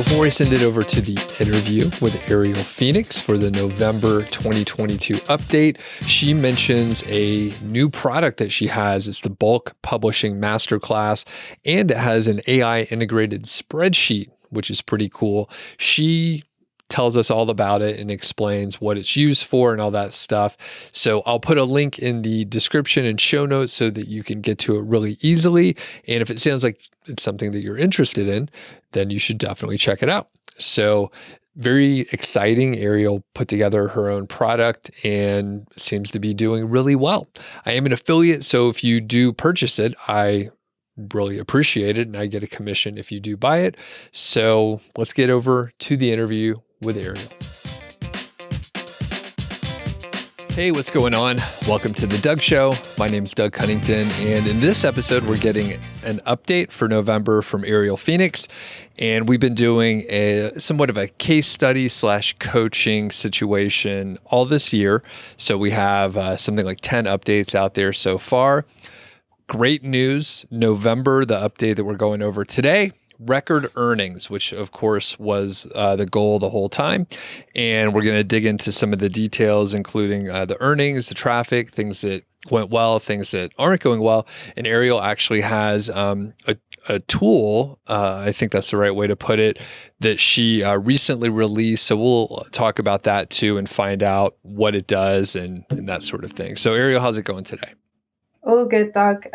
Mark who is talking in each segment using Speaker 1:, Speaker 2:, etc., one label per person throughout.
Speaker 1: Before I send it over to the interview with Arielle Phoenix for the November 2022 update, she mentions a new product that she has. It's the Bulk Publishing Masterclass, and it has an AI integrated spreadsheet, which is pretty cool. She tells us all about it and explains what it's used for and all that stuff. So I'll put a link in the description and show notes so that you can get to it really easily. And if it sounds like it's something that you're interested in, then you should definitely check it out. So very exciting. Arielle put together her own product and seems to be doing really well. I am an affiliate, so if you do purchase it, I really appreciate it, and I get a commission if you do buy it. So let's get over to the interview with Arielle. Hey, what's going on? Welcome to The Doug Show. My name is Doug Cunnington, and in this episode, we're getting an update for November from Arielle Phoenix, and we've been doing somewhat of a case study / coaching situation all this year. So we have something like 10 updates out there so far. Great news, November, the update that we're going over today, record earnings, which of course was the goal the whole time. And we're going to dig into some of the details, including the earnings, the traffic, things that went well, things that aren't going well. And Arielle actually has a tool, I think that's the right way to put it, that she recently released. So we'll talk about that too and find out what it does and that sort of thing. So Arielle, how's it going today?
Speaker 2: All good, Doug.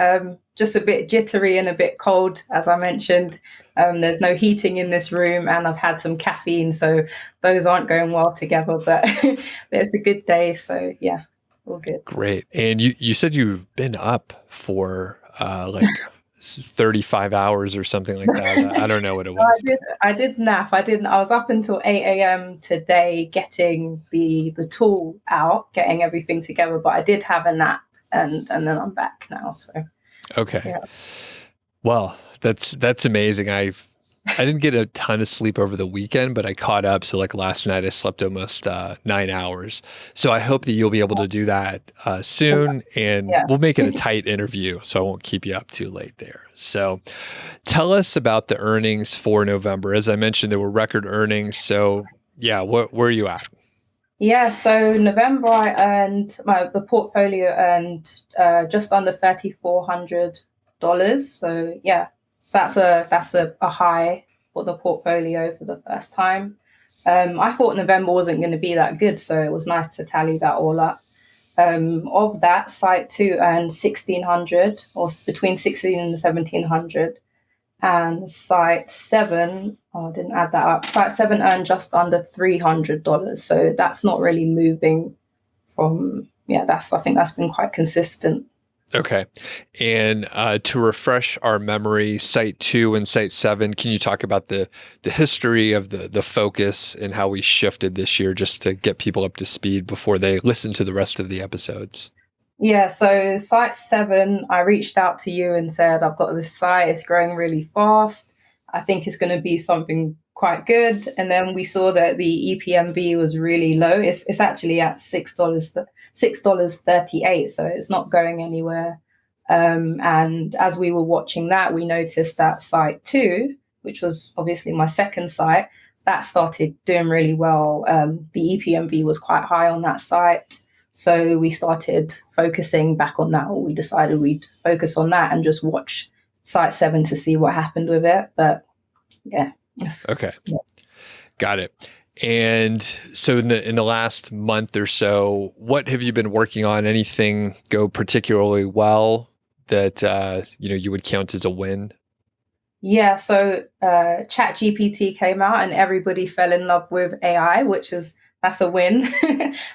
Speaker 2: Just a bit jittery and a bit cold, as I mentioned. There's no heating in this room, and I've had some caffeine, so those aren't going well together. But it's a good day, so yeah, all good.
Speaker 1: Great. And you said you've been up for like 35 hours or something like that. I don't know what it was.
Speaker 2: I did nap. I was up until 8 a.m. today getting the tool out, getting everything together. But I did have a nap, and then I'm back now. So
Speaker 1: okay.
Speaker 2: Yeah.
Speaker 1: Well, that's amazing. I didn't get a ton of sleep over the weekend, but I caught up. So like last night, I slept almost 9 hours. So I hope that you'll be able to do that soon, and we'll make it a tight interview, so I won't keep you up too late there. So tell us about the earnings for November. As I mentioned, there were record earnings. So yeah, where are you at?
Speaker 2: Yeah, so November I earned the portfolio earned just under $3,400. So yeah, so that's a high for the portfolio for the first time. I thought November wasn't going to be that good, so it was nice to tally that all up. Of that, Site 2 earned 1,600, or between 16 and 1,700. And Site 7, I didn't add that up. Site 7 earned just under $300. So that's not really moving from, I think that's been quite consistent.
Speaker 1: Okay. And to refresh our memory, Site 2 and Site 7, can you talk about the history of the focus and how we shifted this year, just to get people up to speed before they listen to the rest of the episodes?
Speaker 2: Yeah, so Site 7, I reached out to you and said, I've got this site, it's growing really fast. I think it's going to be something quite good. And then we saw that the EPMV was really low. It's actually at $6.38, so it's not going anywhere. And as we were watching that, we noticed that Site 2, which was obviously my second site, that started doing really well. The EPMV was quite high on that site. So we started focusing back on that, or we decided we'd focus on that and just watch Site 7 to see what happened with it. But yeah.
Speaker 1: Okay. Yeah. Got it. And so in the last month or so, what have you been working on? Anything go particularly well that you would count as a win?
Speaker 2: Yeah, so ChatGPT came out and everybody fell in love with AI, that's a win.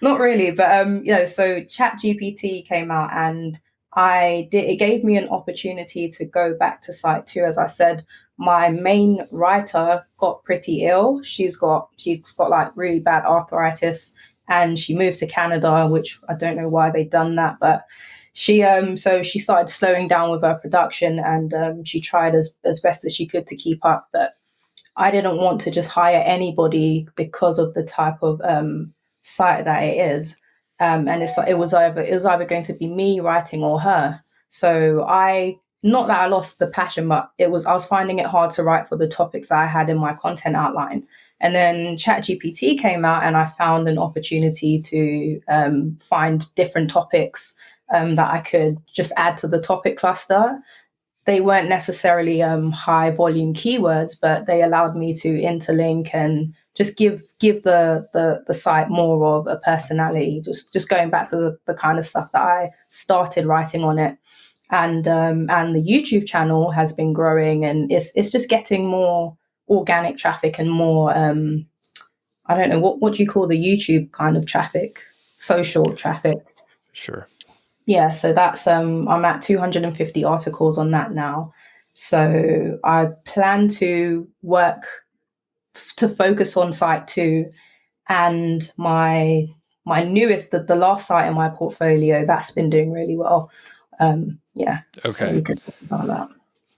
Speaker 2: Not really, but so ChatGPT came out and it gave me an opportunity to go back to Site 2. As I said, my main writer got pretty ill. She's got like really bad arthritis, and she moved to Canada, which I don't know why they'd done that, but she started slowing down with her production, and she tried as best as she could to keep up, but I didn't want to just hire anybody because of the type of site that it is. And it was either going to be me writing or her. So I not that I lost the passion, but I was finding it hard to write for the topics that I had in my content outline. And then ChatGPT came out, and I found an opportunity to find different topics that I could just add to the topic cluster. They weren't necessarily high volume keywords, but they allowed me to interlink and just give the site more of a personality. Just going back to the kind of stuff that I started writing on it, and the YouTube channel has been growing, and it's just getting more organic traffic and more I don't know what do you call the YouTube kind of traffic, social traffic.
Speaker 1: Sure.
Speaker 2: Yeah, so that's I'm at 250 articles on that now. So I plan to work to focus on site two, and my newest, the last site in my portfolio, that's been doing really well. Yeah. So
Speaker 1: Okay.
Speaker 2: we could talk about that.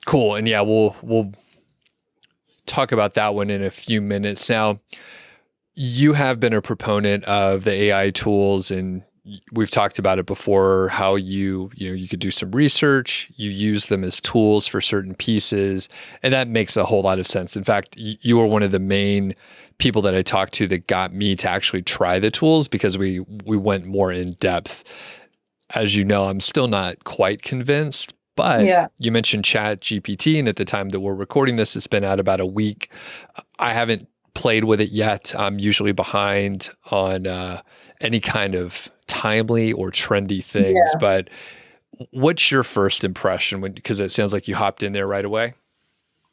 Speaker 1: Cool. And yeah, we'll talk about that one in a few minutes. Now, you have been a proponent of the AI tools, and we've talked about it before, how you could do some research, you use them as tools for certain pieces, and that makes a whole lot of sense. In fact, you were one of the main people that I talked to that got me to actually try the tools, because we went more in depth. As you know, I'm still not quite convinced, but
Speaker 2: Yeah.
Speaker 1: you mentioned ChatGPT, and at the time that we're recording this, it's been out about a week. I haven't played with it yet. I'm usually behind on any kind of timely or trendy things.
Speaker 2: Yeah.
Speaker 1: But what's your first impression? Because it sounds like you hopped in there right away.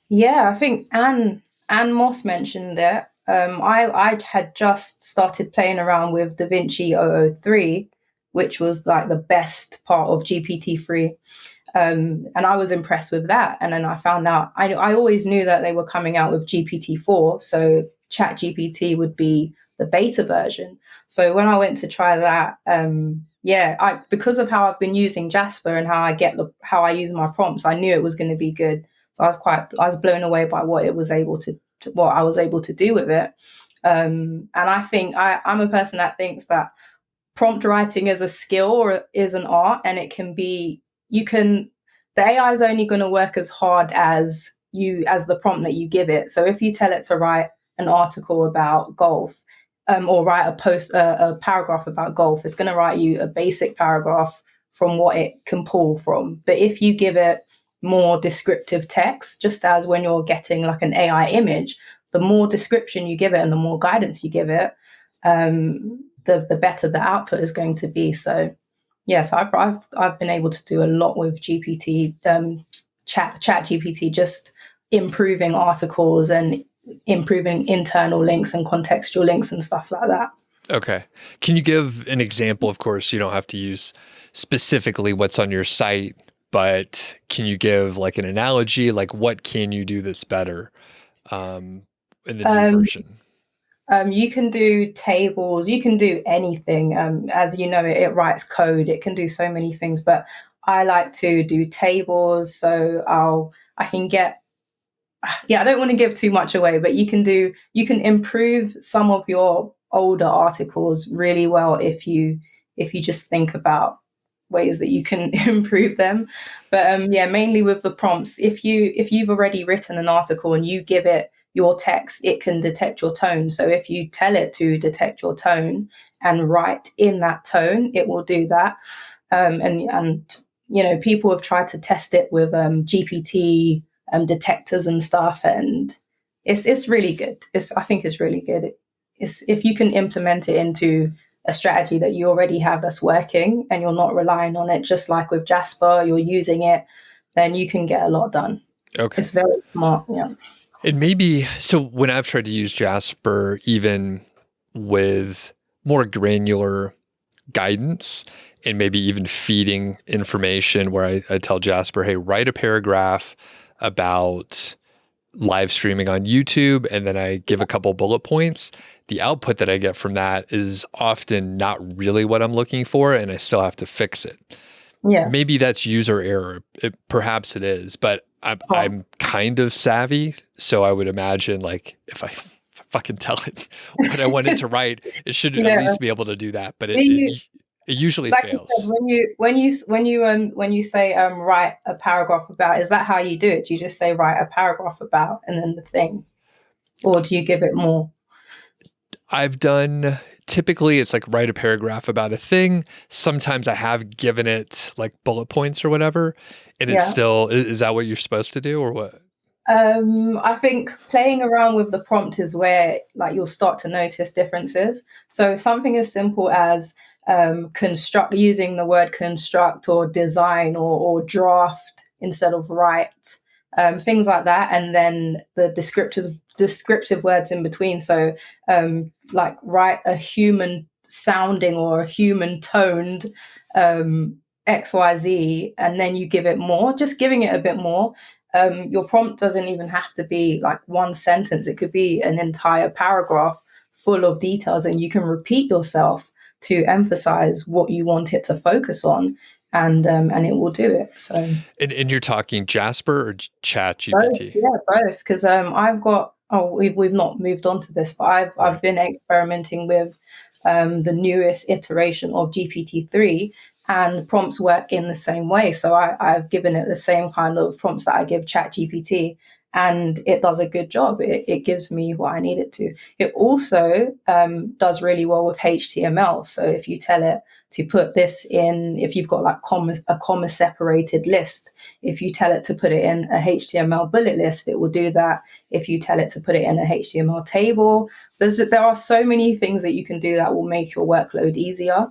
Speaker 2: Yeah, I think Anne Moss mentioned it. I had just started playing around with DaVinci 003, which was like the best part of GPT-3. And I was impressed with that. And then I found out, I always knew that they were coming out with GPT-4, so ChatGPT would be the beta version. So when I went to try that, because of how I've been using Jasper and how I use my prompts, I knew it was going to be good. So I was blown away by what it was able what I was able to do with it. And I think I'm a person that thinks that prompt writing is a skill or is an art, and it can be, the AI is only going to work as hard as the prompt that you give it. So if you tell it to write an article about golf, or write a paragraph about golf, it's going to write you a basic paragraph from what it can pull from. But if you give it more descriptive text, just as when you're getting like an AI image, the more description you give it and the more guidance you give it, the better the output is going to be. So yes, I've been able to do a lot with GPT, chat GPT, just improving articles and improving internal links and contextual links and stuff like that.
Speaker 1: Okay. Can you give an example? Of course, you don't have to use specifically what's on your site, but can you give like an analogy? Like, what can you do that's better in the new version?
Speaker 2: You can do tables, you can do anything. As you know, it writes code, it can do so many things, but I like to do tables. So I can get, yeah, I don't want to give too much away, but you can improve some of your older articles really well if you just think about ways that you can improve them. But yeah, mainly with the prompts. If you've already written an article and you give it your text, it can detect your tone. So if you tell it to detect your tone and write in that tone, it will do that. And you know, people have tried to test it with GPT detectors and stuff, and it's really good. I think it's really good. It's if you can implement it into a strategy that you already have that's working, and you're not relying on it, just like with Jasper, you're using it, then you can get a lot done.
Speaker 1: Okay.
Speaker 2: It's very smart. Yeah.
Speaker 1: And maybe, so when I've tried to use Jasper, even with more granular guidance and maybe even feeding information, where I tell Jasper, hey, write a paragraph about live streaming on YouTube, and then I give a couple bullet points, the output that I get from that is often not really what I'm looking for, and I still have to fix it.
Speaker 2: Yeah.
Speaker 1: Maybe that's user error. Perhaps it is, but I'm kind of savvy, so I would imagine, like, if I fucking tell it what I want it to write, it should at
Speaker 2: Yeah.
Speaker 1: least be able to do that. But
Speaker 2: Do you
Speaker 1: It usually
Speaker 2: Like you said,
Speaker 1: fails.
Speaker 2: when you say write a paragraph about, is that how you do it? Do you just say write a paragraph about and then the thing, or do you give it more?
Speaker 1: I've done typically it's like write a paragraph about a thing. Sometimes I have given it like bullet points or whatever, and it's
Speaker 2: Yeah.
Speaker 1: still is that what you're supposed to do or what?
Speaker 2: I think playing around with the prompt is where like you'll start to notice differences. So something as simple as construct, using the word construct or design or draft instead of write, things like that, and then the descriptive words in between. So like write a human sounding or a human toned XYZ, and then you give it more, just giving it a bit more. Your prompt doesn't even have to be like one sentence. It could be an entire paragraph full of details, and you can repeat yourself to emphasize what you want it to focus on, and it will do it. So
Speaker 1: And you're talking Jasper or Chat
Speaker 2: both,
Speaker 1: GPT?
Speaker 2: yeah, both. Because I've got, we've not moved on to this, but I've
Speaker 1: Right.
Speaker 2: been experimenting with the newest iteration of GPT-3, and prompts work in the same way. So I've given it the same kind of prompts that I give ChatGPT, and it does a good job. It gives me what I need it to. It also does really well with HTML. So if you tell it to put this in, if you've got like a comma separated list, if you tell it to put it in a HTML bullet list, it will do that. If you tell it to put it in a HTML table, there are so many things that you can do that will make your workload easier.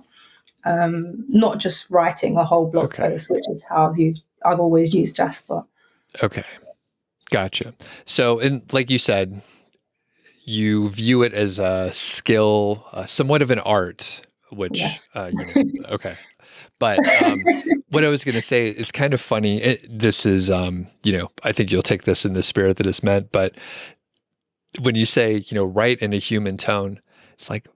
Speaker 2: Not just writing a whole blog
Speaker 1: Okay.
Speaker 2: post, which is how I've always used Jasper.
Speaker 1: Okay. Gotcha. So, and like you said, you view it as a skill, somewhat of an art, which,
Speaker 2: Yes.
Speaker 1: okay. But what I was going to say is kind of funny. This is, I think you'll take this in the spirit that it's meant. But when you say, write in a human tone, it's like,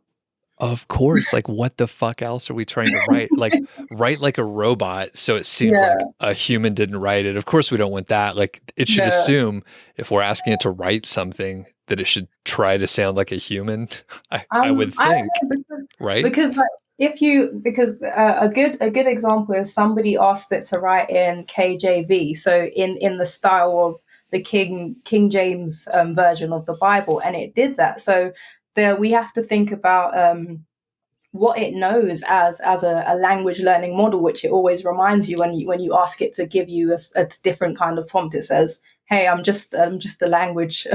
Speaker 1: of course, like what the fuck else are we trying to write? Like write like a robot so it seems like
Speaker 2: Yeah,
Speaker 1: a human didn't write it. Of course we don't want that. Like it should
Speaker 2: yeah.
Speaker 1: assume if we're asking it to write something that it should try to sound like a human. I would
Speaker 2: I
Speaker 1: think,
Speaker 2: don't know,
Speaker 1: right?
Speaker 2: because like if you because a good example is somebody asked it to write in KJV, so in the style of the King James version of the Bible, and it did that. So there we have to think about what it knows as a language learning model, which it always reminds you when you ask it to give you a different kind of prompt. It says, "Hey, I'm just a language,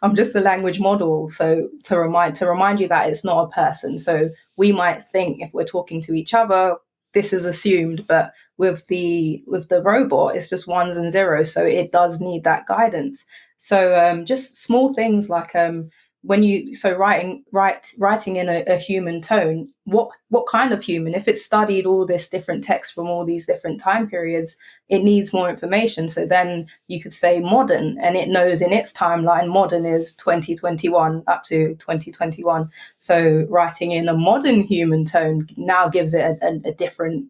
Speaker 2: I'm just a language model." So to remind you that it's not a person. So we might think if we're talking to each other, this is assumed, but with the robot, it's just ones and zeros. So it does need that guidance. So just small things like when you so writing in a human tone, what kind of human? If it's studied all this different text from all these different time periods, it needs more information. So then you could say modern, and it knows in its timeline modern is 2021 up to 2021. So writing in a modern human tone now gives it a different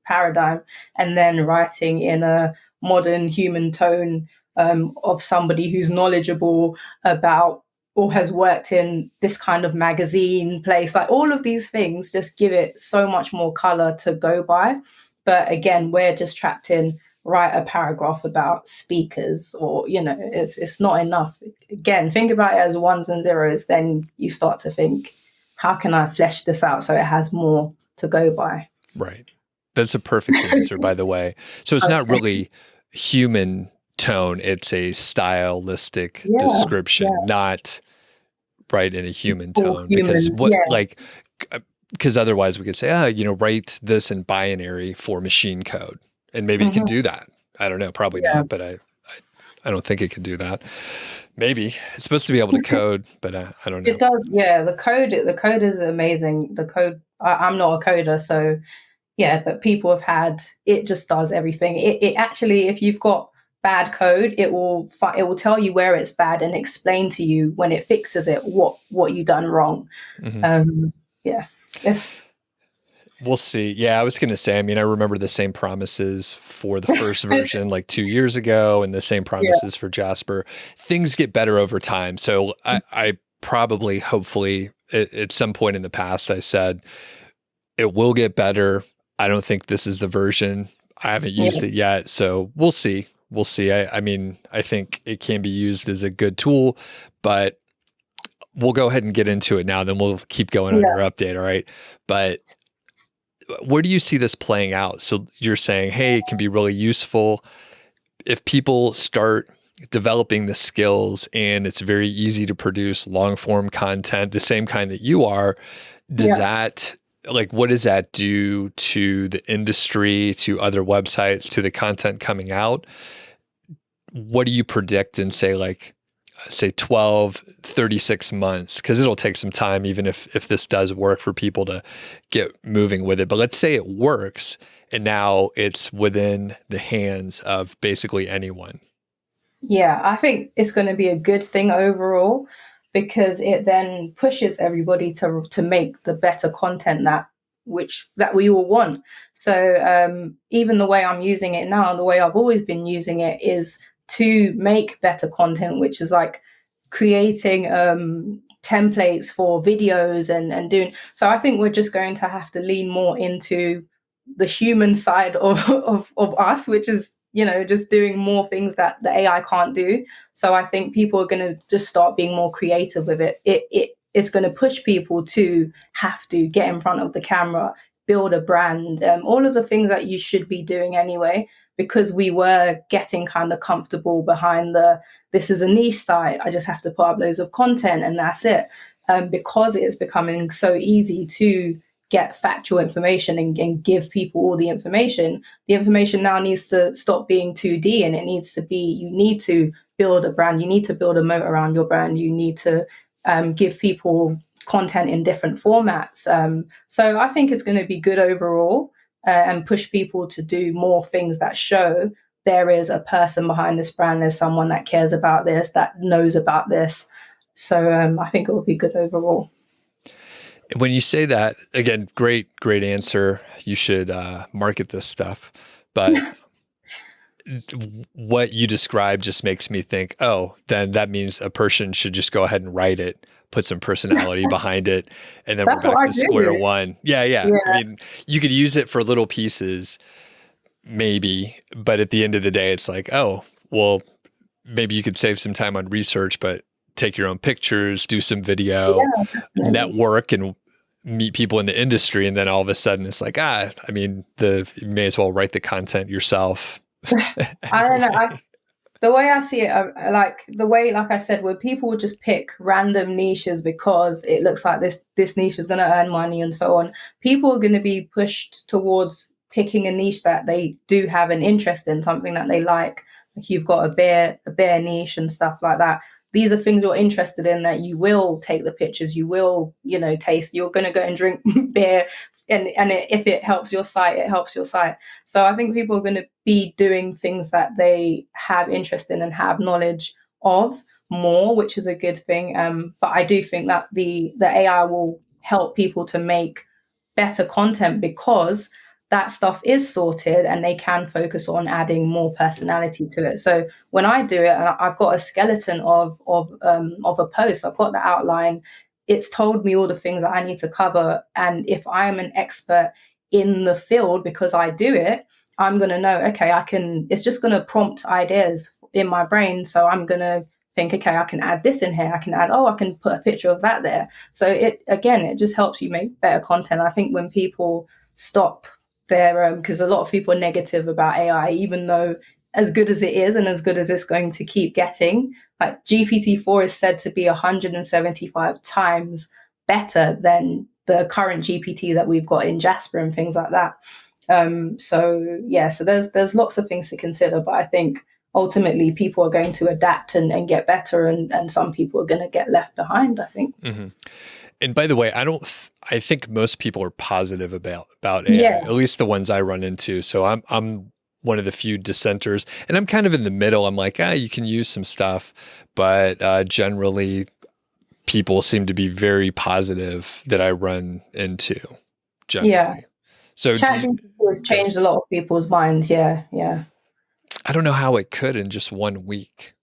Speaker 2: paradigm. And then writing in a modern human tone of somebody who's knowledgeable about or has worked in this kind of magazine place, like all of these things just give it so much more color to go by. But again, we're just trapped in write a paragraph about speakers, or it's not enough. Again, think about it as ones and zeros, then you start to think, how can I flesh this out so it has more to go by?
Speaker 1: Right. That's a perfect answer, by the way. So it's not
Speaker 2: Okay.
Speaker 1: really human tone, it's a stylistic
Speaker 2: Yeah,
Speaker 1: description,
Speaker 2: yeah.
Speaker 1: not right in a human
Speaker 2: For
Speaker 1: tone. Because
Speaker 2: humans, yeah.
Speaker 1: because otherwise we could say, write this in binary for machine code. And maybe it can
Speaker 2: Hmm.
Speaker 1: do that. I don't know, probably
Speaker 2: Yeah.
Speaker 1: not, but I don't think it can do that. Maybe it's supposed to be able to code, but I don't know.
Speaker 2: It does, yeah. The code is amazing. The code. I'm not a coder, so yeah. But people have had it. Just does everything. It actually, if you've got bad code, it will tell you where it's bad and explain to you when it fixes it what you done wrong.
Speaker 1: Mhm.
Speaker 2: Um, yeah. It's
Speaker 1: We'll see. Yeah, I was going to say, I mean, I remember the same promises for the first version like 2 years ago and the same
Speaker 2: yeah.
Speaker 1: promises for Jasper. Things get better over time. So I probably, hopefully, at some point in the past, I said, it will get better. I don't think this is the version. I haven't used
Speaker 2: Yeah.
Speaker 1: it yet, so we'll see. We'll see. I mean, I think it can be used as a good tool, but we'll go ahead and get into it now. Then we'll keep going on
Speaker 2: Yeah.
Speaker 1: your update. All right. But where do you see this playing out? So you're saying, hey, it can be really useful if people start developing the skills and it's very easy to produce long form content, the same kind that you are. Does
Speaker 2: Yeah.
Speaker 1: that, like, what does that do to the industry, to other websites, to the content coming out? What do you predict in, say 12, 36 months? Because it'll take some time, even if this does work, for people to get moving with it. But let's say it works and now it's within the hands of basically anyone.
Speaker 2: Yeah, I think it's going to be a good thing overall because it then pushes everybody to make the better content that we all want. So even the way I'm using it now, the way I've always been using it is to make better content, which is like creating templates for videos and doing. So I think we're just going to have to lean more into the human side of us, which is just doing more things that the AI can't do. So I think people are going to just start being more creative with it. It's going to push people to have to get in front of the camera, build a brand, all of the things that you should be doing anyway, because we were getting kind of comfortable behind this is a niche site. I just have to put up loads of content and that's it. Because it's becoming so easy to get factual information and give people all the information now needs to stop being 2D and it needs to be, you need to build a brand, you need to build a moat around your brand, you need to give people content in different formats. So I think it's going to be good overall and push people to do more things that show there is a person behind this brand, there's someone that cares about this, that knows about this. So I think it will be good overall.
Speaker 1: When you say that, again, great answer. You should market this stuff. But what you described just makes me think, oh, then that means a person should just go ahead and write it, put some personality behind it, and then we're
Speaker 2: That's what
Speaker 1: back
Speaker 2: I
Speaker 1: to square
Speaker 2: do.
Speaker 1: one. Yeah, yeah. I
Speaker 2: Yeah.
Speaker 1: mean, you could use it for little pieces, maybe, but at the end of the day, it's like, oh, well, maybe you could save some time on research, but take your own pictures, do some video,
Speaker 2: Yeah, definitely.
Speaker 1: network, and meet people in the industry. And then all of a sudden it's like, I mean, you may as well write the content yourself
Speaker 2: I don't know.
Speaker 1: anyway.
Speaker 2: The way I see it, like the way, like I said, where people would just pick random niches because it looks like this niche is going to earn money and so on. People are going to be pushed towards picking a niche that they do have an interest in, something that they like. Like you've got a bear niche and stuff like that. These are things you're interested in that you will take the pictures, you will, taste. You're going to go and drink beer, and if it helps your site, it helps your site. So I think people are going to be doing things that they have interest in and have knowledge of more, which is a good thing. But I do think that the AI will help people to make better content because that stuff is sorted and they can focus on adding more personality to it. So when I do it, and I've got a skeleton of a post, I've got the outline. It's told me all the things that I need to cover, and if I'm an expert in the field because I do it, I'm going to know, okay, I can, it's just going to prompt ideas in my brain. So I'm going to think, okay, I can add this in here. I can add, I can put a picture of that there. So it just helps you make better content. I think when people stop their, because a lot of people are negative about AI, even though as good as it is and as good as it's going to keep getting, like GPT-4 is said to be 175 times better than the current GPT that we've got in Jasper and things like that. So there's lots of things to consider, but I think ultimately people are going to adapt and get better, and some people are going to get left behind, I think.
Speaker 1: Mm-hmm. And by the way, I think most people are positive about AI,
Speaker 2: Yeah.
Speaker 1: at least the ones I run into. So I'm one of the few dissenters, and I'm kind of in the middle. I'm like, you can use some stuff, but generally people seem to be very positive that I run into
Speaker 2: Yeah.
Speaker 1: generally. So
Speaker 2: ChatGPT has
Speaker 1: go ahead.
Speaker 2: changed a lot of people's minds. Yeah. Yeah.
Speaker 1: I don't know how it could in just 1 week,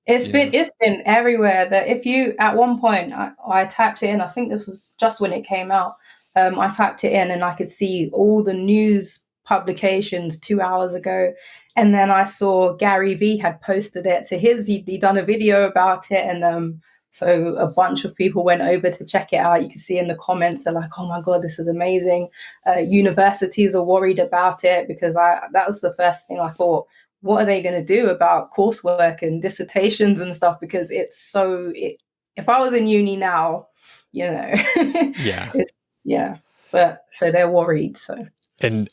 Speaker 2: It's
Speaker 1: you
Speaker 2: been
Speaker 1: know?
Speaker 2: it's been everywhere. That if you at one point I typed it in, I think this was just when it came out. I typed it in and I could see all the news publications 2 hours ago. And then I saw Gary Vee had posted it to he'd done a video about it. And so a bunch of people went over to check it out. You can see in the comments, they're like, oh my God, this is amazing. Universities are worried about it because that was the first thing I thought. What are they going to do about coursework and dissertations and stuff? Because if I was in uni now,
Speaker 1: Yeah.
Speaker 2: yeah, but so they're worried. So,
Speaker 1: and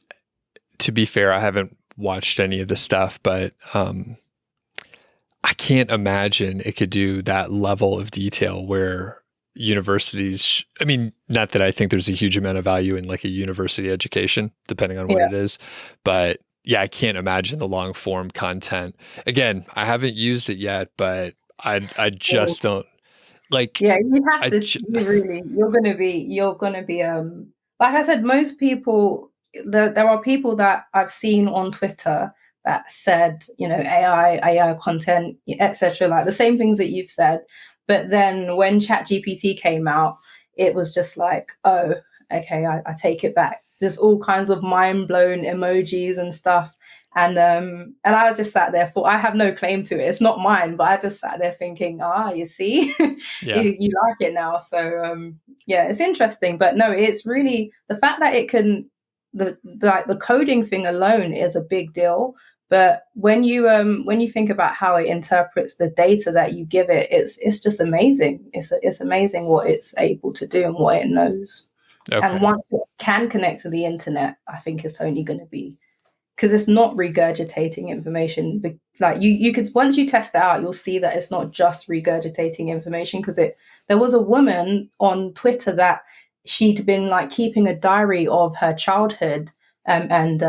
Speaker 1: to be fair, I haven't watched any of the stuff, but I can't imagine it could do that level of detail where universities, I mean, not that I think there's a huge amount of value in like a university education, depending on what it is, but yeah, I can't imagine the long form content. Again, I haven't used it yet, but I just don't like.
Speaker 2: Yeah, you have to. You're gonna be. Like I said, most people. There are people that I've seen on Twitter that said, AI content, etc. Like the same things that you've said. But then when ChatGPT came out, it was just like, oh, okay, I take it back. Just all kinds of mind blown emojis and stuff. And I just sat there I have no claim to it. It's not mine, but I just sat there thinking, you see, you like it now. So yeah, it's interesting. But no, it's really the fact that it can the coding thing alone is a big deal. But when you think about how it interprets the data that you give it, it's just amazing. It's amazing what it's able to do and what it knows.
Speaker 1: Okay.
Speaker 2: And once it can connect to the internet, I think it's only going to be, because it's not regurgitating information. Like you could, once you test it out, you'll see that it's not just regurgitating information. Because there was a woman on Twitter that she'd been like keeping a diary of her childhood, and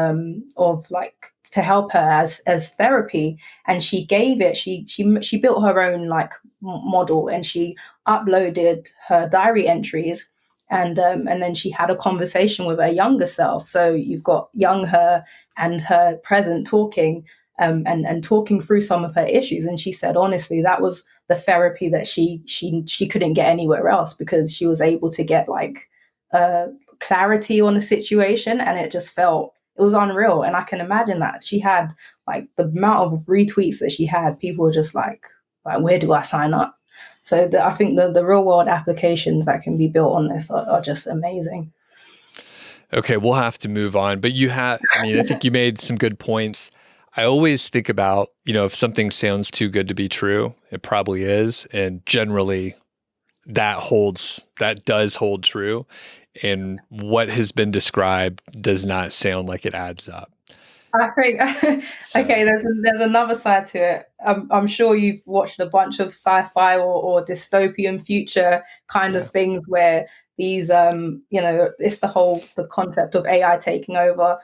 Speaker 2: of like to help her as therapy, and she gave it. She built her own like model, and she uploaded her diary entries. And then she had a conversation with her younger self. So you've got young her and her present talking, and talking through some of her issues. And she said, honestly, that was the therapy that she couldn't get anywhere else, because she was able to get like clarity on the situation, and it was unreal. And I can imagine that she had like the amount of retweets that she had, people were just like where do I sign up? So I think the real world applications that can be built on this are just amazing.
Speaker 1: Okay, we'll have to move on. But I think you made some good points. I always think about, if something sounds too good to be true, it probably is. And generally that does hold true. And what has been described does not sound like it adds up.
Speaker 2: I think okay. There's another side to it. I'm sure you've watched a bunch of sci-fi or dystopian future kind of things where these it's the concept of AI taking over.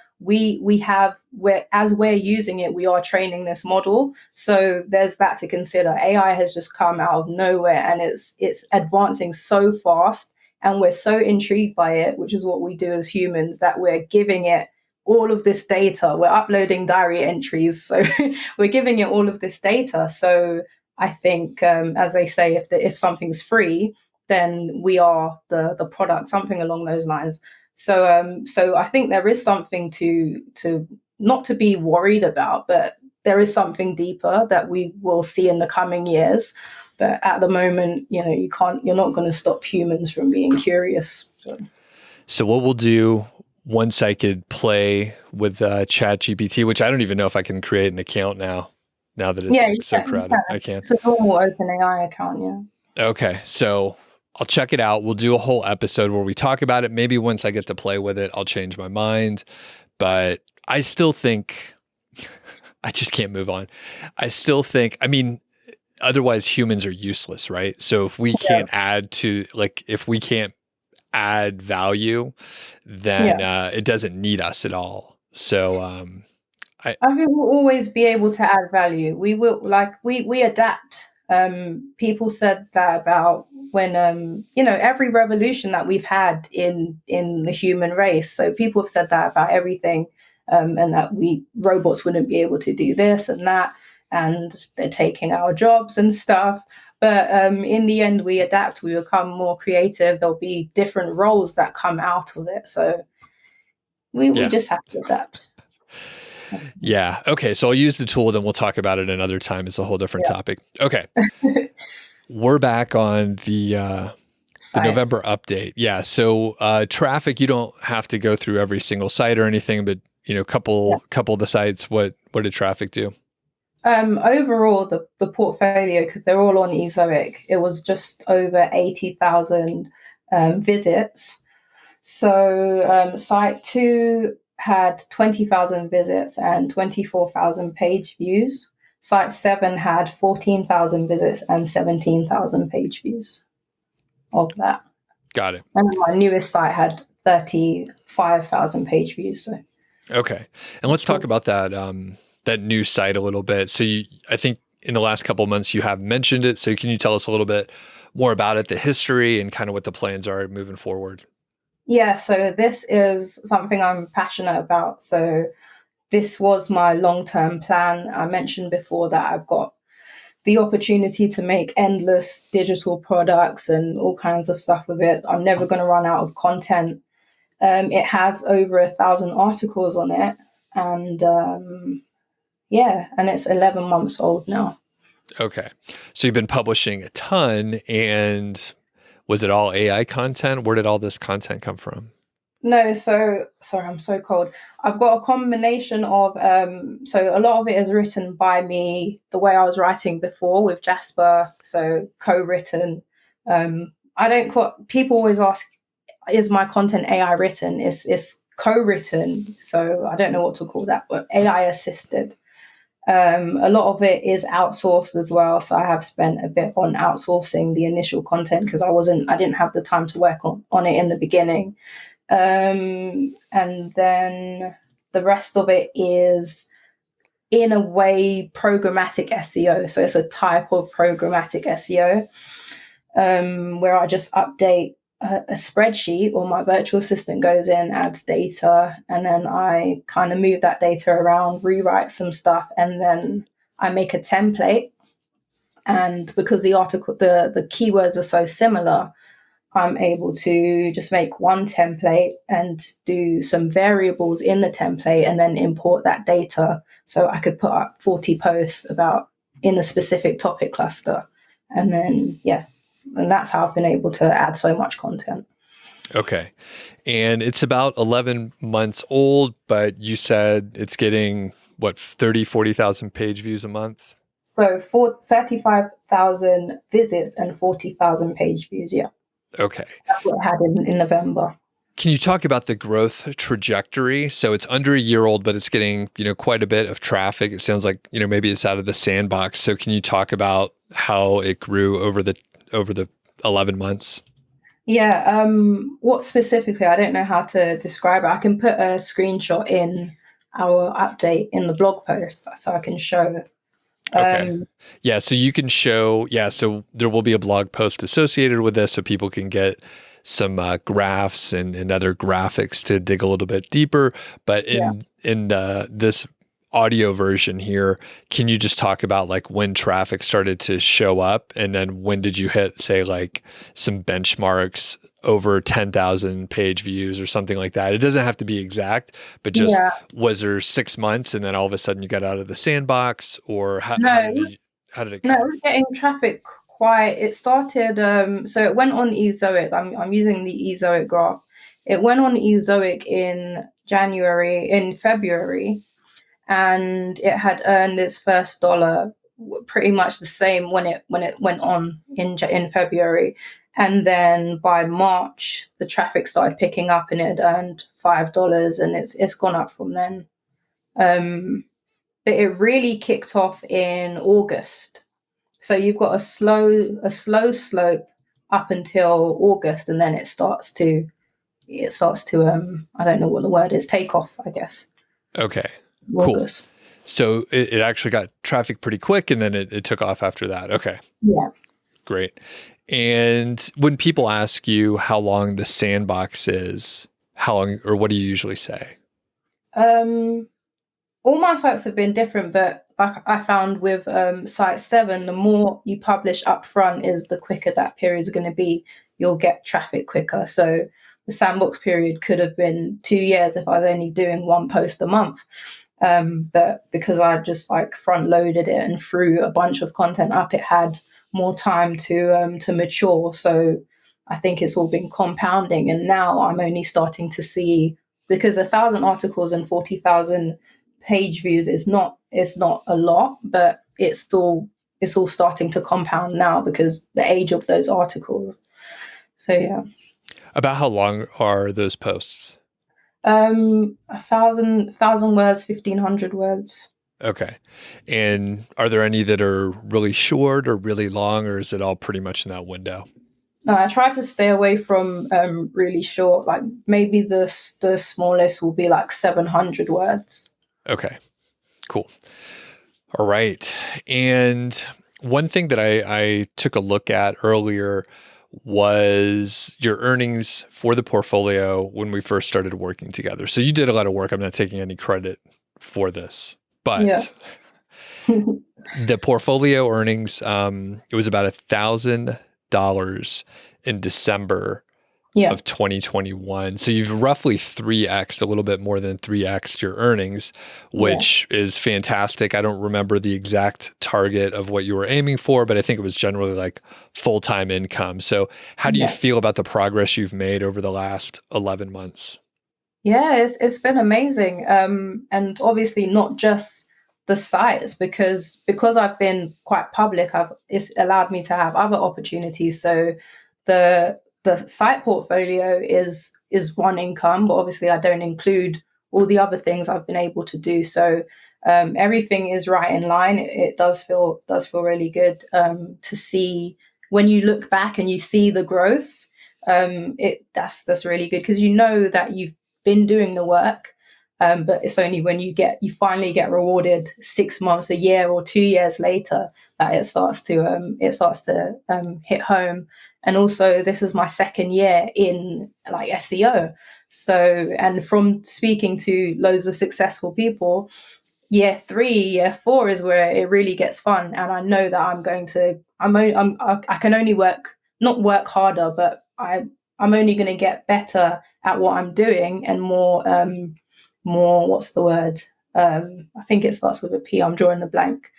Speaker 2: As we're using it, we are training this model. So there's that to consider. AI has just come out of nowhere, and it's advancing so fast, and we're so intrigued by it, which is what we do as humans, that we're giving it all of this data. We're uploading diary entries, so we're giving it all of this data. So I think, as they say, if something's free, then we are the product, something along those lines. So I think there is something to not to be worried about, but there is something deeper that we will see in the coming years. But at the moment, you're not going to stop humans from being curious.
Speaker 1: So what we'll do, once I could play with ChatGPT, which I don't even know if I can create an account now that it's so crowded. I can.
Speaker 2: It's a normal OpenAI account, yeah.
Speaker 1: Okay, so I'll check it out. We'll do a whole episode where we talk about it. Maybe once I get to play with it, I'll change my mind. But I still think, I just can't move on. I still think, otherwise humans are useless, right? So if we can't if we can't add value, then it doesn't need us at all. So I
Speaker 2: think we'll always be able to add value. We will, we adapt. People said that about when every revolution that we've had in the human race. So people have said that about everything, and that robots wouldn't be able to do this and that, and they're taking our jobs and stuff. But in the end, we adapt, we become more creative. There'll be different roles that come out of it. So we
Speaker 1: Yeah.
Speaker 2: just have to adapt.
Speaker 1: Yeah. Okay. So I'll use the tool, then we'll talk about it another time. It's a whole different topic. Okay. We're back on the
Speaker 2: Sites.
Speaker 1: November update. Yeah. So traffic, you don't have to go through every single site or anything, but
Speaker 2: Yeah.
Speaker 1: couple of the sites, what did traffic do?
Speaker 2: Overall, the portfolio, because they're all on Ezoic, it was just over 80,000 visits. So site 2 had 20,000 visits and 24,000 page views. Site 7 had 14,000 visits and 17,000 page views of that.
Speaker 1: Got it.
Speaker 2: And my newest site had 35,000 page views. So
Speaker 1: Okay. And let's talk about that that new site a little bit. So I think in the last couple of months you have mentioned it. So can you tell us a little bit more about it, the history, and kind of what the plans are moving forward?
Speaker 2: yeah, so this is something I'm passionate about. So this was my long-term plan. I mentioned before that I've got the opportunity to make endless digital products and all kinds of stuff with it. I'm never going to run out of content. It has over 1,000 articles on it, and and it's 11 months old now.
Speaker 1: Okay. So you've been publishing a ton, and was it all AI content? Where did all this content come from?
Speaker 2: No, so sorry, I'm so cold. I've got a combination of so a lot of it is written by me the way I was writing before with Jasper, so co-written. I don't people always ask, is my content AI written? It's co-written, so I don't know what to call that, but AI assisted. A lot of it is outsourced as well, so I have spent a bit on outsourcing the initial content because I didn't have the time to work on it in the beginning. And then the rest of it is, in a way, programmatic SEO. So it's a type of programmatic SEO where I just update a spreadsheet, or my virtual assistant goes in, adds data, and then I kind of move that data around, rewrite some stuff, and then I make a template. And because the keywords are so similar, I'm able to just make one template and do some variables in the template and then import that data. So I could put up 40 posts about in a specific topic cluster. And then, and that's how I've been able to add so much content.
Speaker 1: Okay. And it's about 11 months old, but you said it's getting, what, 30, 40,000 page views a month?
Speaker 2: So 35,000 visits and 40,000 page views, yeah.
Speaker 1: Okay.
Speaker 2: That's what I had in November.
Speaker 1: Can you talk about the growth trajectory? So it's under a year old, but it's getting, quite a bit of traffic. It sounds like, maybe it's out of the sandbox. So can you talk about how it grew over the 11 months?
Speaker 2: Yeah, what specifically, I don't know how to describe it. I can put a screenshot in our update in the blog post so I can show.
Speaker 1: Okay. Yeah. So you can show, so there will be a blog post associated with this so people can get some graphs and other graphics to dig a little bit deeper. But in this audio version here, can you just talk about like when traffic started to show up, and then when did you hit, say, like some benchmarks over 10,000 page views or something like that? It doesn't have to be exact, but just was there 6 months and then all of a sudden you got out of the sandbox, or how did it
Speaker 2: No,
Speaker 1: come?
Speaker 2: it was getting traffic quite. It started. So it went on Ezoic. I'm using the Ezoic graph. It went on Ezoic in February, and it had earned its first dollar pretty much the same when it went on in February, and then by March the traffic started picking up and it had earned $5, and it's gone up from then. But it really kicked off in August. So you've got a slow slope up until August, and then it starts to I don't know what the word is, take off, I guess.
Speaker 1: Okay, cool.
Speaker 2: August.
Speaker 1: So it actually got traffic pretty quick, and then it took off after that. Okay.
Speaker 2: Yeah.
Speaker 1: Great. And when people ask you how long the sandbox is, how long, or what do you usually say?
Speaker 2: All my sites have been different, but I found with site 7, the more you publish upfront, is the quicker that period is going to be. You'll get traffic quicker. So the sandbox period could have been 2 years if I was only doing one post a month. But because I just like front loaded it and threw a bunch of content up, it had more time to mature. So I think it's all been compounding, and now I'm only starting to see, because 1,000 articles and 40,000 page views is not a lot, but it's all starting to compound now because the age of those articles. So yeah.
Speaker 1: About how long are those posts?
Speaker 2: 1,000 words, 1,500 words.
Speaker 1: Okay. And are there any that are really short or really long, or is it all pretty much in that window?
Speaker 2: No, I try to stay away from really short. Like maybe the smallest will be like 700 words.
Speaker 1: Okay. Cool. All right. And one thing that I took a look at earlier was your earnings for the portfolio when we first started working together. So you did a lot of work. I'm not taking any credit for this,
Speaker 2: Yeah.
Speaker 1: but the portfolio earnings, it was about $1,000 in December
Speaker 2: Yeah.
Speaker 1: of 2021. So you've roughly 3x, a little bit more than 3x your earnings, which is fantastic. I don't remember the exact target of what you were aiming for, but I think it was generally like full-time income. So how do you feel about the progress you've made over the last 11 months?
Speaker 2: Yeah, it's been amazing. And obviously not just the sites, because I've been quite public, it's allowed me to have other opportunities. So the site portfolio is one income, but obviously I don't include all the other things I've been able to do. So everything is right in line. It does feel really good to see when you look back and you see the growth. That's really good, because you know that you've been doing the work, but it's only when you finally get rewarded 6 months, a year, or 2 years later that it starts to hit home. And also, this is my second year in like SEO. So, and from speaking to loads of successful people, year 3, year 4 is where it really gets fun. And I know that I can only not work harder, but I'm only going to get better at what I'm doing, and more, what's the word? I think it starts with a P. I'm drawing a blank.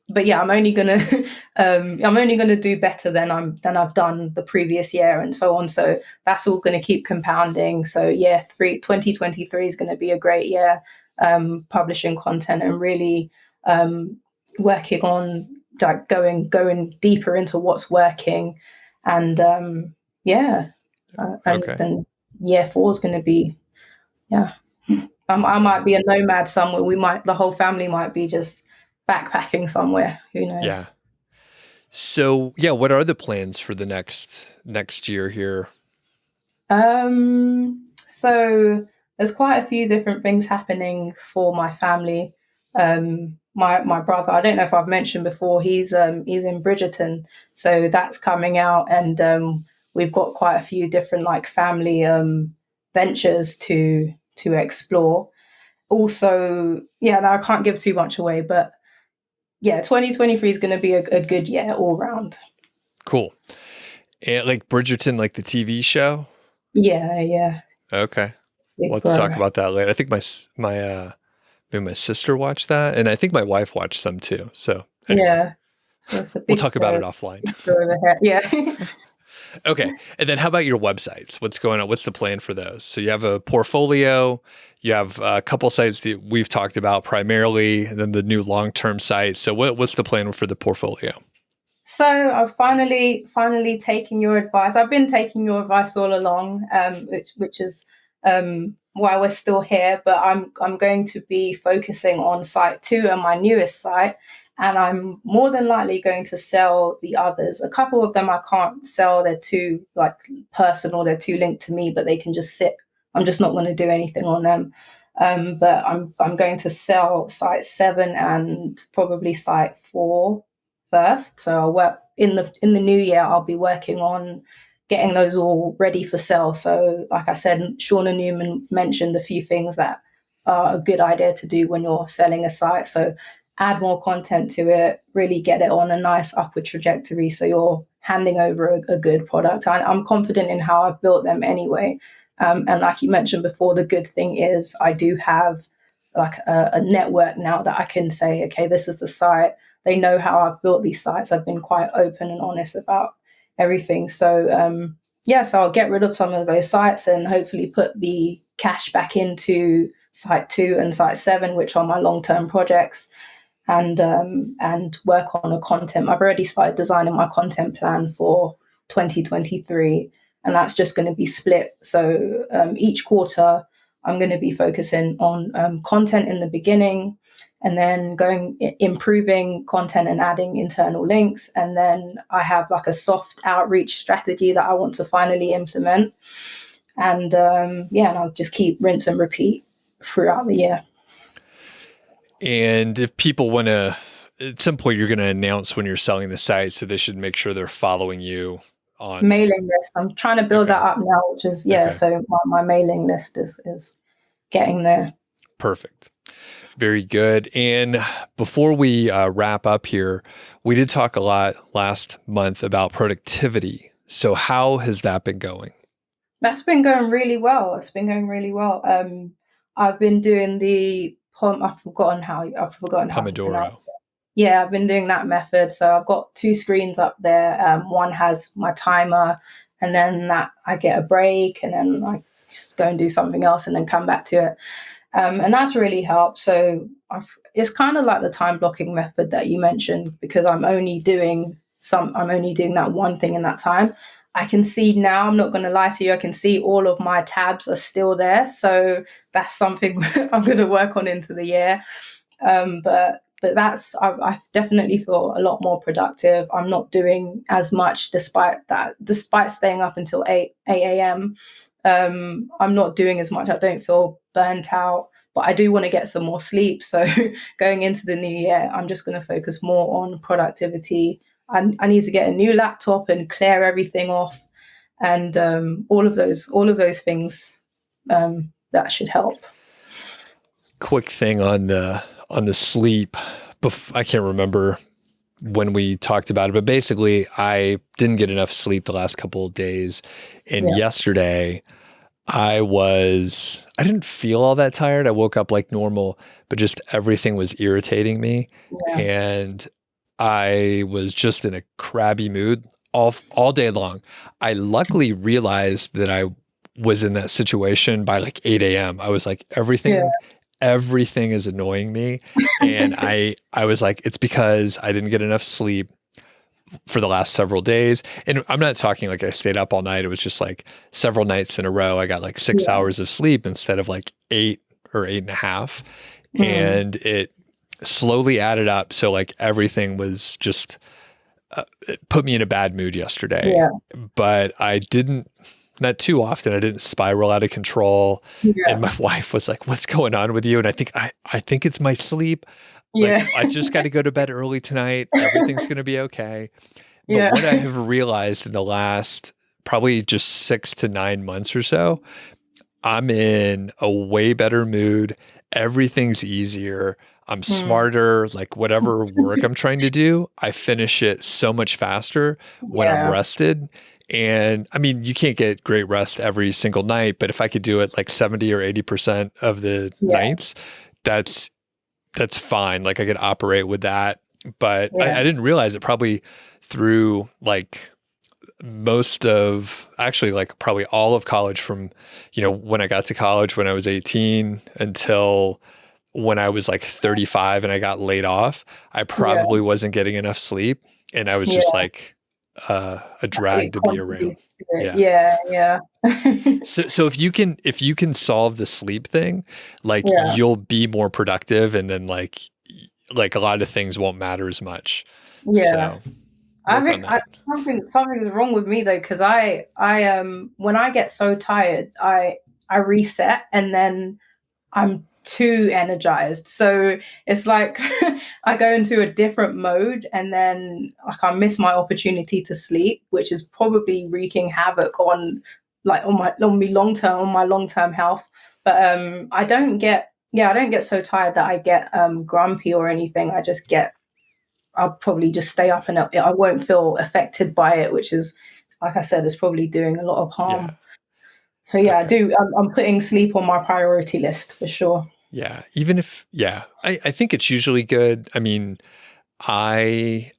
Speaker 2: But yeah, I'm only gonna do better than I've done the previous year, and so on. So that's all going to keep compounding. So yeah, 2023 is going to be a great year, publishing content and really working on like going deeper into what's working, and
Speaker 1: Okay.
Speaker 2: then year 4 is going to be, yeah. I might be a nomad somewhere. The whole family might be just backpacking somewhere. Who knows?
Speaker 1: Yeah. So yeah, what are the plans for the next year here?
Speaker 2: So there's quite a few different things happening for my family. My brother, I don't know if I've mentioned before, he's in Bridgerton, so that's coming out, and we've got quite a few different like family ventures to explore. Also, yeah, no, I can't give too much away, but yeah, 2023 is going to be a good year all round.
Speaker 1: Cool. And like Bridgerton, like the TV show?
Speaker 2: Yeah.
Speaker 1: Okay.
Speaker 2: Big
Speaker 1: Let's
Speaker 2: bro.
Speaker 1: talk about that later. I think maybe my sister watched that, and I think my wife watched some too. So anyway,
Speaker 2: Yeah. So it's a
Speaker 1: we'll
Speaker 2: big
Speaker 1: talk about it offline.
Speaker 2: show over here. Yeah.
Speaker 1: Okay. And then how about your websites? What's going on? What's the plan for those? So you have a portfolio, you have a couple sites that we've talked about primarily, and then the new long-term site. So what's the plan for the portfolio?
Speaker 2: So I've finally taken your advice. I've been taking your advice all along, which is why we're still here. But I'm going to be focusing on site 2 and my newest site, and I'm more than likely going to sell the others. A couple of them I can't sell; they're too like personal, they're too linked to me. But they can just sit. I'm just not going to do anything on them. But I'm going to sell site 7 and probably site 4 first. So I'll work in the new year. I'll be working on getting those all ready for sale. So, like I said, Shauna Newman mentioned a few things that are a good idea to do when you're selling a site. So add more content to it, really get it on a nice upward trajectory so you're handing over a good product. I'm confident in how I've built them anyway. And like you mentioned before, the good thing is I do have like a network now that I can say, okay, this is the site. They know how I've built these sites. I've been quite open and honest about everything. So so I'll get rid of some of those sites and hopefully put the cash back into site 2 and site 7, which are my long-term projects, and work on a content. I've already started designing my content plan for 2023, and that's just going to be split. So each quarter, I'm going to be focusing on content in the beginning, and then improving content and adding internal links. And then I have like a soft outreach strategy that I want to finally implement. And and I'll just keep rinse and repeat throughout the year.
Speaker 1: And if people want to, at some point, you're going to announce when you're selling the site, so they should make sure they're following you on
Speaker 2: mailing list. I'm trying to build that up now, which is so my mailing list is getting there.
Speaker 1: Perfect. Very good. And before we wrap up here, we did talk a lot last month about productivity. So how has that been going?
Speaker 2: That's been going really well. It's been going really well. I've been doing I've forgotten how
Speaker 1: Pomodoro.
Speaker 2: to pronounce it. Yeah, I've been doing that method. So I've got 2 screens up there. One has my timer, and then I get a break, and then I just go and do something else, and then come back to it. And that's really helped. So it's kind of like the time blocking method that you mentioned, because I'm only doing that one thing in that time. I can see now, I'm not going to lie to you, I can see all of my tabs are still there. So that's something I'm going to work on into the year. But I definitely feel a lot more productive. I'm not doing as much despite staying up until 8 a.m. I'm not doing as much. I don't feel burnt out, but I do want to get some more sleep. So going into the new year, I'm just going to focus more on productivity. I need to get a new laptop and clear everything off, and all of those things that should help.
Speaker 1: Quick thing on the sleep. I can't remember when we talked about it, but basically I didn't get enough sleep the last couple of days. And yesterday I didn't feel all that tired. I woke up like normal, but just everything was irritating me.
Speaker 2: Yeah.
Speaker 1: And I was just in a crabby mood all day long. I luckily realized that I was in that situation by like 8 a.m. I was like, everything is annoying me. And I was like, it's because I didn't get enough sleep for the last several days. And I'm not talking like I stayed up all night. It was just like several nights in a row. I got like 6 hours of sleep instead of like 8 or 8.5. And it slowly added up. So like everything was just, it put me in a bad mood yesterday. But I didn't, not too often, I didn't spiral out of control. And my wife was like, what's going on with you? And I think it's my sleep. Like, I just got to go to bed early tonight. Everything's going to be okay. But what I have realized in the last probably just 6 to 9 months or so, I'm in a way better mood. Everything's easier. I'm smarter. Like whatever work I'm trying to do, I finish it so much faster when I'm rested. And I mean, you can't get great rest every single night, but if I could do it like 70 or 80% of the nights, that's fine. Like I could operate with that. But I didn't realize it probably through like like probably all of college, from, when I got to college when I was 18 until when I was like 35 and I got laid off, I probably wasn't getting enough sleep. And I was just like a drag to be around. So if you can solve the sleep thing, like you'll be more productive, and then like a lot of things won't matter as much. So
Speaker 2: I think something's wrong with me though, because I when I get so tired, I reset, and then I'm too energized. So it's like I go into a different mode, and then like I miss my opportunity to sleep, which is probably wreaking havoc on my long term health. But I don't get Yeah, I don't get so tired that I get grumpy or anything. I'll probably just stay up and I won't feel affected by it, which is, like I said, is probably doing a lot of
Speaker 1: Yeah.
Speaker 2: harm. So yeah, I
Speaker 1: Okay.
Speaker 2: do. I'm putting sleep on my priority list for sure.
Speaker 1: Yeah. Even if, yeah, I think it's usually good. I mean, I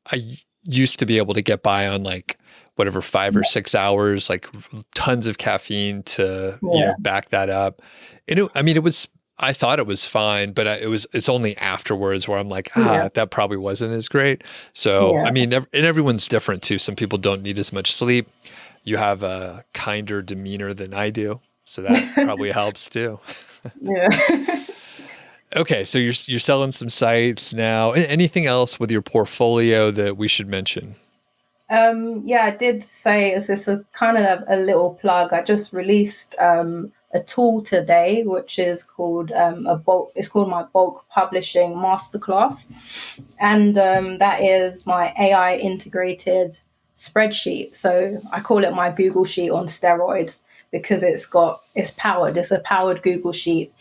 Speaker 1: used to be able to get by on like whatever 5 or 6 hours, like tons of caffeine to,
Speaker 2: Yeah,
Speaker 1: back that up. And I mean, I thought it was fine, but it's only afterwards where I'm like,
Speaker 2: yeah,
Speaker 1: that probably wasn't as great. So,
Speaker 2: yeah.
Speaker 1: I mean, and everyone's different too. Some people don't need as much sleep. You have a kinder demeanor than I do. So that probably helps too.
Speaker 2: Yeah.
Speaker 1: Okay, so you're selling some sites now. Anything else with your portfolio that we should mention?
Speaker 2: Yeah, I did say, is this a kind of a little plug? I just released a tool today, which is called it's called my bulk publishing masterclass. And that is my AI integrated spreadsheet. So I call it my Google Sheet on steroids because it's powered. It's a powered Google Sheet.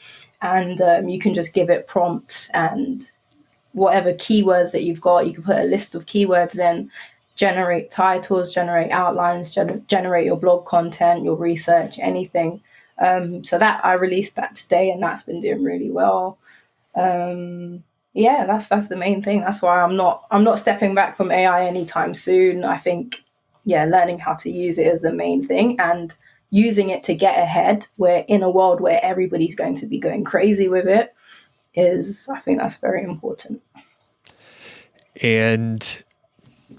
Speaker 2: And you can just give it prompts and whatever keywords that you've got. You can put a list of keywords in, generate titles, generate outlines, generate your blog content, your research, anything. So that I released that today, and that's been doing really well. Yeah, that's the main thing. That's why I'm not stepping back from AI anytime soon. I think, yeah, learning how to use it is the main thing, and using it to get ahead. We're in a world where everybody's going to be going crazy with it. I think that's very important.
Speaker 1: And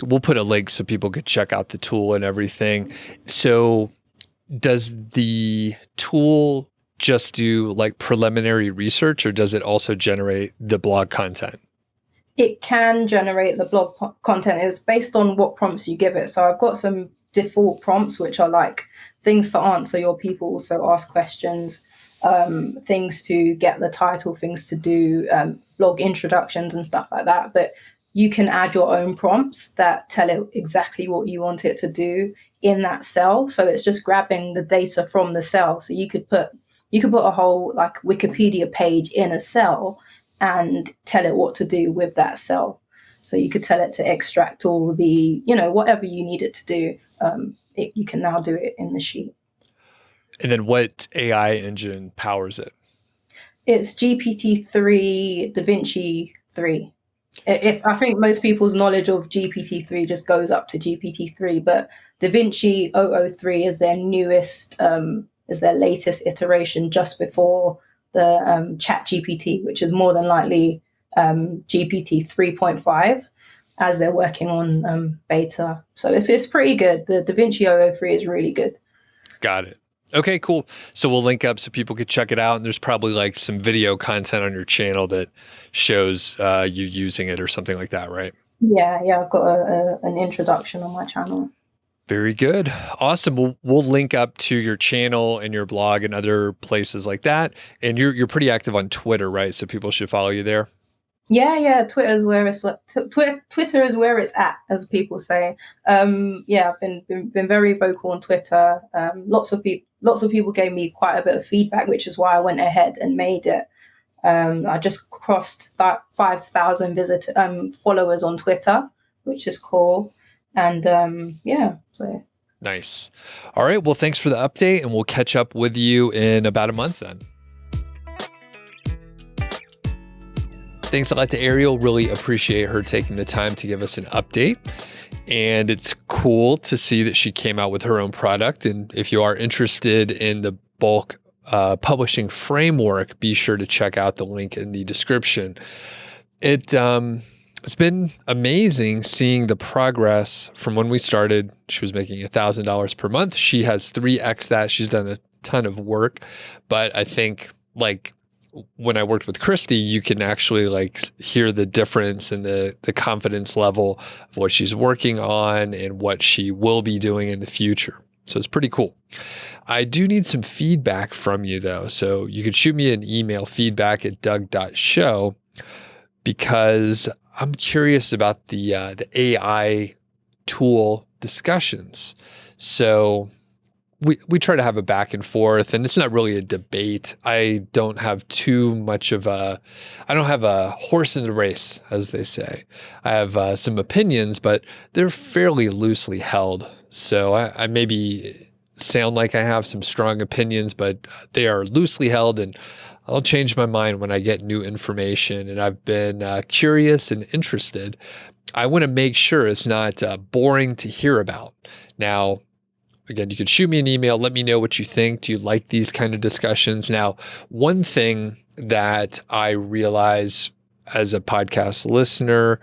Speaker 1: we'll put a link so people could check out the tool and everything. So, does the tool just do like preliminary research or does it also generate the blog content?
Speaker 2: It can generate the content. Is based on what prompts you give it. So I've got some default prompts which are like things to answer your people also ask questions, things to get the title, things to do blog introductions and stuff like that. But you can add your own prompts that tell it exactly what you want it to do in that cell. So it's just grabbing the data from the cell. So you could put a whole like Wikipedia page in a cell and tell it what to do with that cell. So you could tell it to extract all the, whatever you need it to do. You can now do it in the sheet.
Speaker 1: And then what AI engine powers it?
Speaker 2: It's GPT-3, DaVinci 3. If I think most people's knowledge of GPT-3 just goes up to GPT-3, but DaVinci 003 is their newest, is their latest iteration just before the ChatGPT, which is more than likely GPT 3.5, as they're working on beta. So it's pretty good. The DaVinci 003 is really good.
Speaker 1: Got it. Okay, cool. So we'll link up so people could check it out. And there's probably like some video content on your channel that shows you using it or something like that, right?
Speaker 2: Yeah, I've got an introduction on my channel.
Speaker 1: Very good. Awesome. We'll link up to your channel and your blog and other places like that. And you're pretty active on Twitter, right? So people should follow you there.
Speaker 2: Yeah. Twitter is where it's at, as people say. Yeah, I've been very vocal on Twitter. Lots of people gave me quite a bit of feedback, which is why I went ahead and made it. I just crossed 5,000 followers on Twitter, which is cool. And yeah, so
Speaker 1: Nice. All right. Well, thanks for the update, and we'll catch up with you in about a month then. Thanks a lot to Arielle. Really appreciate her taking the time to give us an update. And it's cool to see that she came out with her own product. And if you are interested in the bulk publishing framework, be sure to check out the link in the description. It's been amazing seeing the progress from when we started. She was making $1,000 per month. She has 3x that. She's done a ton of work, but I think like when I worked with Christy, you can actually like hear the difference in the confidence level of what she's working on and what she will be doing in the future. So it's pretty cool. I do need some feedback from you though. So you could shoot me an email, feedback@doug.show, because I'm curious about the AI tool discussions. So we try to have a back and forth, and it's not really a debate. I don't have I don't have a horse in the race, as they say. I have some opinions, but they're fairly loosely held. So I maybe sound like I have some strong opinions, but they are loosely held, and I'll change my mind when I get new information. And I've been curious and interested. I want to make sure it's not boring to hear about. Now, again, you can shoot me an email. Let me know what you think. Do you like these kind of discussions? Now, one thing that I realize as a podcast listener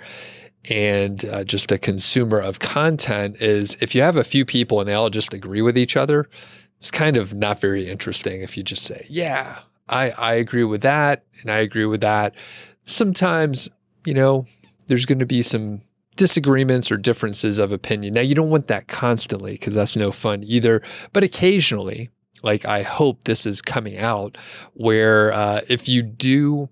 Speaker 1: and just a consumer of content is if you have a few people and they all just agree with each other, it's kind of not very interesting if you just say, yeah, I agree with that and I agree with that. Sometimes, there's going to be some disagreements or differences of opinion. Now, you don't want that constantly because that's no fun either. But occasionally, like I hope this is coming out, where if you do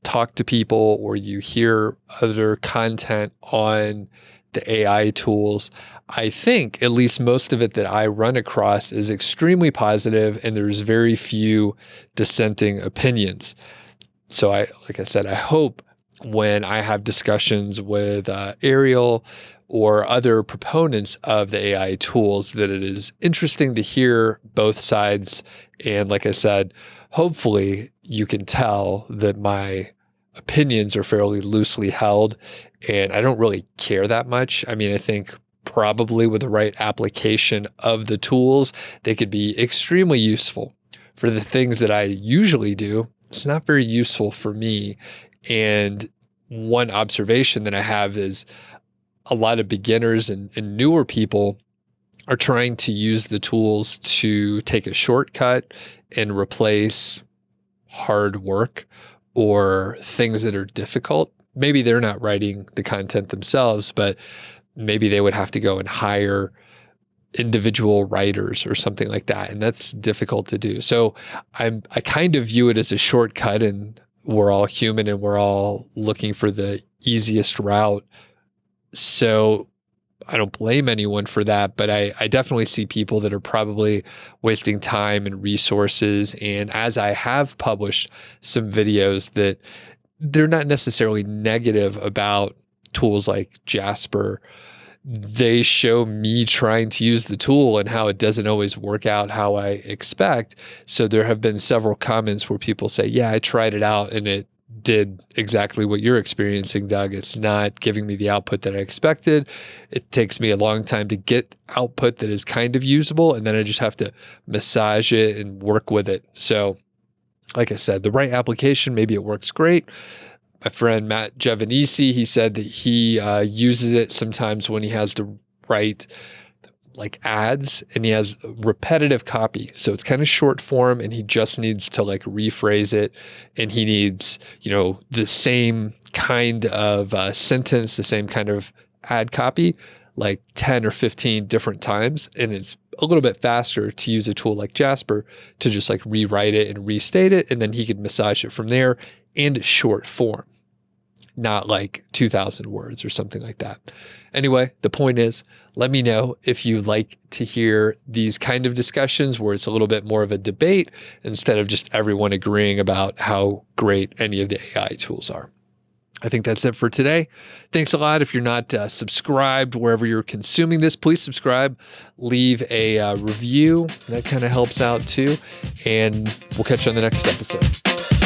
Speaker 1: talk to people or you hear other content on the AI tools, I think at least most of it that I run across is extremely positive and there's very few dissenting opinions. So like I said, I hope when I have discussions with Arielle or other proponents of the AI tools that it is interesting to hear both sides. And like I said, hopefully you can tell that my opinions are fairly loosely held and I don't really care that much. I mean, I think probably with the right application of the tools, they could be extremely useful for the things that I usually do. It's not very useful for me. And one observation that I have is a lot of beginners and newer people are trying to use the tools to take a shortcut and replace hard work or things that are difficult. Maybe they're not writing the content themselves, but maybe they would have to go and hire individual writers or something like that. And that's difficult to do. So I kind of view it as a shortcut, and we're all human and we're all looking for the easiest route. So I don't blame anyone for that, but I definitely see people that are probably wasting time and resources. And as I have published some videos that they're not necessarily negative about tools like Jasper, they show me trying to use the tool and how it doesn't always work out how I expect. So there have been several comments where people say, yeah, I tried it out and it did exactly what you're experiencing, Doug. It's not giving me the output that I expected. It takes me a long time to get output that is kind of usable, and then I just have to massage it and work with it. So like I said, the right application, maybe it works great. My friend Matt Giovanisi, he said that he uses it sometimes when he has to write like ads and he has repetitive copy. So it's kind of short form and he just needs to like rephrase it. And he needs, the same kind of sentence, the same kind of ad copy, like 10 or 15 different times. And it's a little bit faster to use a tool like Jasper to just like rewrite it and restate it. And then he could massage it from there in short form, not like 2,000 words or something like that. Anyway, the point is, let me know if you like to hear these kind of discussions where it's a little bit more of a debate instead of just everyone agreeing about how great any of the AI tools are. I think that's it for today. Thanks a lot. If you're not subscribed wherever you're consuming this, please subscribe, leave a review. That kind of helps out too. And we'll catch you on the next episode.